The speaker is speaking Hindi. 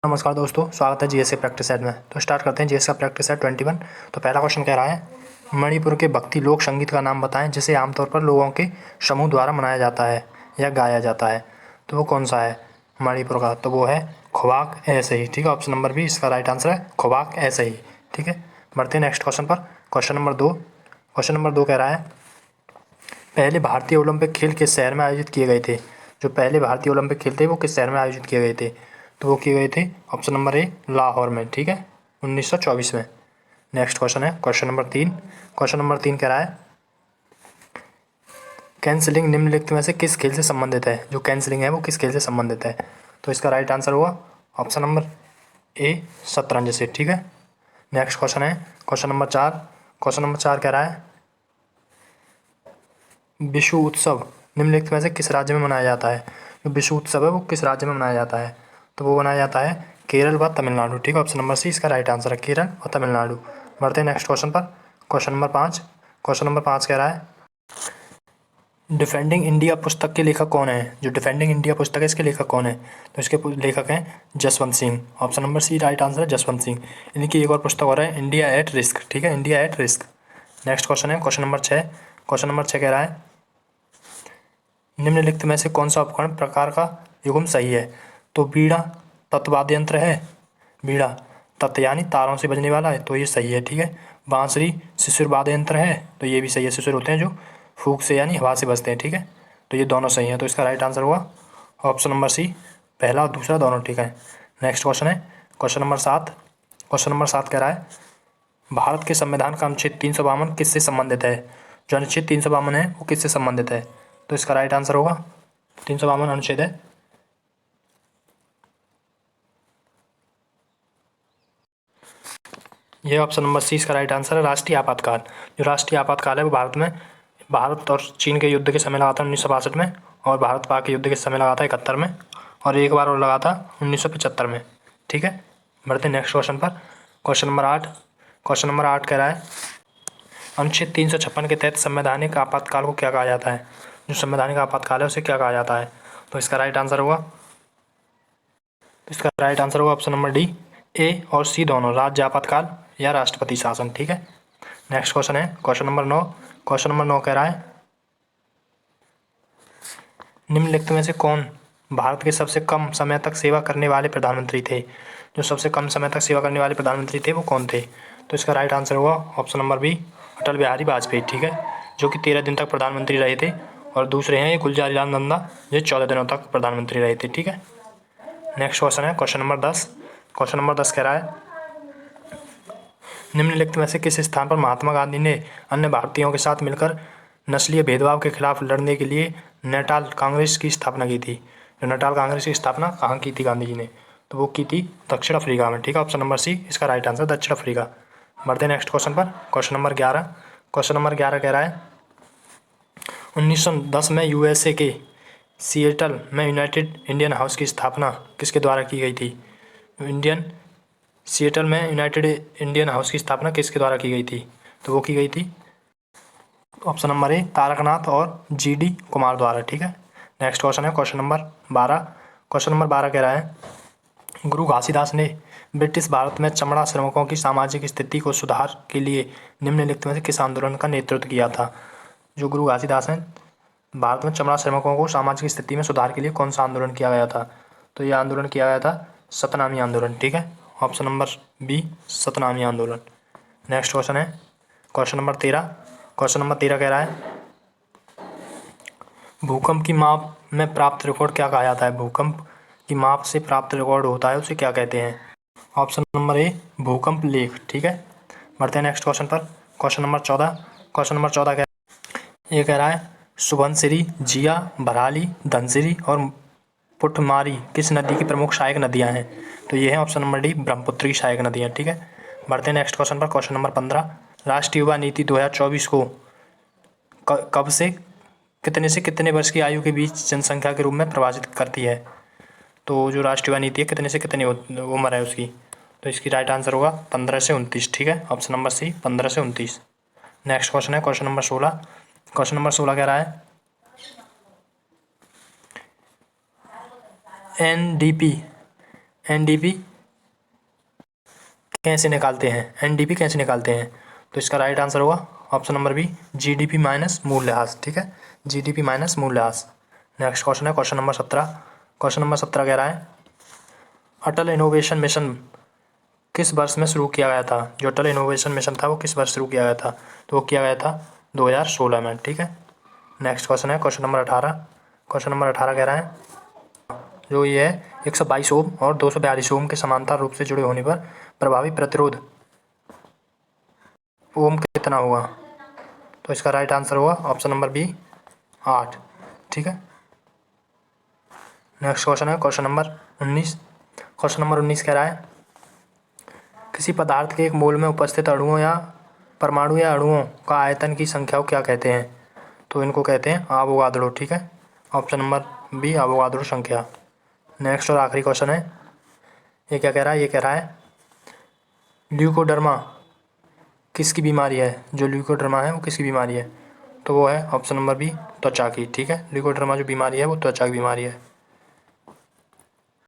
नमस्कार दोस्तों, स्वागत है जीएस के प्रैक्टिस सेट में। तो स्टार्ट करते हैं जीएस का प्रैक्टिस सेट 21। तो पहला क्वेश्चन कह रहा है, मणिपुर के भक्ति लोक संगीत का नाम बताएं जिसे आमतौर पर लोगों के समूह द्वारा मनाया जाता है या गाया जाता है। तो वो कौन सा है मणिपुर का? तो वो है खोवाक ऐसे ही। ठीक है, ऑप्शन नंबर बी इसका राइट आंसर है, खोवाक ऐसे ही। ठीक है, बढ़ते हैं नेक्स्ट क्वेश्चन पर। क्वेश्चन नंबर 2 कह रहा है, पहले भारतीय ओलंपिक खेल किस शहर में आयोजित किए गए थे? जो पहले भारतीय ओलंपिक खेल थे वो किस शहर में आयोजित किए गए थे? तो वो किए गए थे ऑप्शन नंबर ए लाहौर में। ठीक है, 1924 में। नेक्स्ट क्वेश्चन है क्वेश्चन नंबर 3। कह रहा है, कैंसलिंग निम्नलिखित में से किस खेल से संबंधित है? जो कैंसलिंग है वो किस खेल से संबंधित है? तो इसका राइट आंसर होगा ऑप्शन नंबर ए शतरंज से। ठीक है, नेक्स्ट क्वेश्चन है क्वेश्चन नंबर 4 कह रहा है, विषु उत्सव निम्नलिखित में से किस राज्य में मनाया जाता है? जो विषु उत्सव है वो किस राज्य में मनाया जाता है? तो वो मनाया जाता है केरल व तमिलनाडु। ठीक है, ऑप्शन नंबर सी इसका राइट आंसर है, केरल और तमिलनाडु। बढ़ते हैं नेक्स्ट क्वेश्चन पर। क्वेश्चन नंबर 5 कह रहा है, डिफेंडिंग इंडिया पुस्तक के लेखक कौन है? जो डिफेंडिंग इंडिया पुस्तक है इसके लेखक कौन है? तो इसके लेखक हैं Jaswant Singh. Option number C right answer है, जसवंत सिंह। इनकी एक और पुस्तक और है, इंडिया एट रिस्क। ठीक है, India at risk. Next question है क्वेश्चन नंबर 6 कह रहा है, निम्नलिखित में से कौन सा उपकरण प्रकार का युग्म सही है? तो बीड़ा तत्वाद्य यंत्र है, बीड़ा तत् यानी तारों से बजने वाला है, तो ये सही है। ठीक है, बांसुरी शिशुर वाद्य यंत्र है, तो ये भी सही है। शिशुर होते हैं जो फूंक से यानी हवा से बजते हैं। ठीक है, तो ये दोनों सही हैं, तो इसका राइट आंसर होगा ऑप्शन नंबर सी, पहला और दूसरा दोनों ठीक है। नेक्स्ट क्वेश्चन है क्वेश्चन नंबर 7 कह रहा है, भारत के संविधान का अनुच्छेद 352 किससे संबंधित है? जो अनुच्छेद 352 है वो किससे संबंधित है? तो इसका राइट आंसर होगा 352 अनुच्छेद है यह ऑप्शन नंबर सी इसका राइट आंसर है, राष्ट्रीय आपातकाल। जो राष्ट्रीय आपातकाल है वो भारत और चीन के युद्ध के समय लगा था 1962 में, और भारत पाक के युद्ध के समय लगा था 71 में, और एक बार और लगा था 1975 में। ठीक है, बढ़ते नेक्स्ट क्वेश्चन पर। क्वेश्चन नंबर 8 कह रहा है, अनुच्छेद 356 के तहत संवैधानिक आपातकाल को क्या कहा जाता है? जो संवैधानिक आपातकाल है उसे क्या कहा जाता है? तो इसका राइट आंसर होगा ऑप्शन नंबर डी, ए और सी दोनों, राज्य आपातकाल या राष्ट्रपति शासन। ठीक है, नेक्स्ट क्वेश्चन है क्वेश्चन नंबर 9 कह रहा है, निम्नलिखित में से कौन भारत के सबसे कम समय तक सेवा करने वाले प्रधानमंत्री थे? जो सबसे कम समय तक सेवा करने वाले प्रधानमंत्री थे वो कौन थे? तो इसका राइट आंसर होगा option number B, Atal Bihari Vajpayee. ठीक है, जो कि 13 दिन तक प्रधानमंत्री रहे थे, और दूसरे हैं ये गुलजारी लाल नंदा, जो 14 दिनों तक प्रधानमंत्री रहे थे। ठीक है, नेक्स्ट क्वेश्चन है क्वेश्चन नंबर 10 कह रहा है, निम्नलिखित में से किस स्थान पर महात्मा गांधी ने अन्य भारतीयों के साथ मिलकर नस्लीय भेदभाव के खिलाफ लड़ने के लिए नेटाल कांग्रेस की स्थापना की थी? जो नेटाल कांग्रेस की स्थापना कहाँ की थी गांधी जी ने? तो वो की थी दक्षिण अफ्रीका में। ठीक है, ऑप्शन नंबर सी इसका राइट आंसर, दक्षिण अफ्रीका। बढ़ते नेक्स्ट क्वेश्चन पर। क्वेश्चन नंबर 11 कह रहा है, 1910 में यूएसए के सिएटल में यूनाइटेड इंडियन हाउस की स्थापना किसके द्वारा की गई थी? सिएटल में यूनाइटेड इंडियन हाउस की स्थापना किसके द्वारा की गई थी? तो वो की गई थी ऑप्शन नंबर ए तारकनाथ और जीडी कुमार द्वारा। ठीक है, नेक्स्ट क्वेश्चन है क्वेश्चन नंबर 12 कह रहा है, गुरु घासीदास ने ब्रिटिश भारत में चमड़ा श्रमिकों की सामाजिक स्थिति को सुधार के लिए निम्नलिखित में से किस आंदोलन का नेतृत्व किया था? जो गुरु घासीदास हैं, भारत में चमड़ा श्रमिकों को सामाजिक स्थिति में सुधार के लिए कौन सा आंदोलन किया गया था? तो यह आंदोलन किया गया था सतनामी आंदोलन। ठीक है, ऑप्शन नंबर बी सतनामी आंदोलन। नेक्स्ट क्वेश्चन है क्वेश्चन नंबर 13 कह रहा है, भूकंप की माप में प्राप्त रिकॉर्ड क्या कहा जाता है? भूकंप की माप से प्राप्त रिकॉर्ड होता है उसे क्या कहते हैं? ऑप्शन नंबर ए भूकंप लेख। ठीक है, बढ़ते हैं नेक्स्ट क्वेश्चन पर। क्वेश्चन नंबर 14 कह रहा है, सुबनसिरी, जिया, भराली, धनसिरी और पुठमारी किस नदी की प्रमुख सहायक नदियां हैं? तो ये है ऑप्शन नंबर डी ब्रह्मपुत्र की सहायक नदियां। ठीक है, बढ़ते हैं नेक्स्ट क्वेश्चन पर। क्वेश्चन नंबर 15, राष्ट्रीय युवा नीति 2024 को कब से कितने वर्ष की आयु के बीच जनसंख्या के रूप में प्रभावित करती है? तो जो राष्ट्रीय युवा नीति है कितने से कितनी उम्र है उसकी? तो इसकी राइट आंसर होगा 15 से 29। ठीक है, ऑप्शन नंबर सी 15 से 29। नेक्स्ट क्वेश्चन है क्वेश्चन नंबर 16 कह रहा है, एनडीपी कैसे निकालते हैं, एनडीपी कैसे निकालते हैं? तो इसका राइट आंसर होगा option number B, GDP minus मूल्यह्रास। ठीक है, जीडीपी माइनस मूल्यह्रास। नेक्स्ट क्वेश्चन है क्वेश्चन नंबर 17। क्वेश्चन नंबर 17 कह रहा है अटल इनोवेशन मिशन किस वर्ष में शुरू किया गया था? जो अटल इनोवेशन मिशन था वो किस वर्ष शुरू किया गया था? तो वो किया गया था 2016 में। ठीक है, नेक्स्ट क्वेश्चन है क्वेश्चन नंबर 18। क्वेश्चन नंबर 18 कह रहा है जो ये है 122 ओम और 242 ओम के समांतर रूप से जुड़े होने पर प्रभावी प्रतिरोध ओम कितना होगा? तो इसका राइट आंसर होगा ऑप्शन नंबर बी, 8। ठीक है, नेक्स्ट क्वेश्चन है क्वेश्चन नंबर 19। क्वेश्चन नंबर 19 कह रहा है किसी पदार्थ के एक मोल में उपस्थित अणुओं या परमाणु या अणुओं का आयतन की संख्या को क्या कहते हैं? तो इनको कहते हैं आवोगाद्रो। ठीक है, ऑप्शन नंबर बी, आवोगाद्रो संख्या। नेक्स्ट और आखिरी क्वेश्चन है, ये क्या कह रहा है? ये कह रहा है ल्यूकोडर्मा किसकी बीमारी है? जो ल्यूकोडर्मा है वो किसकी बीमारी है? तो वो है ऑप्शन नंबर बी, त्वचा की। ठीक है, ल्यूकोडर्मा जो बीमारी है वो त्वचा की बीमारी है।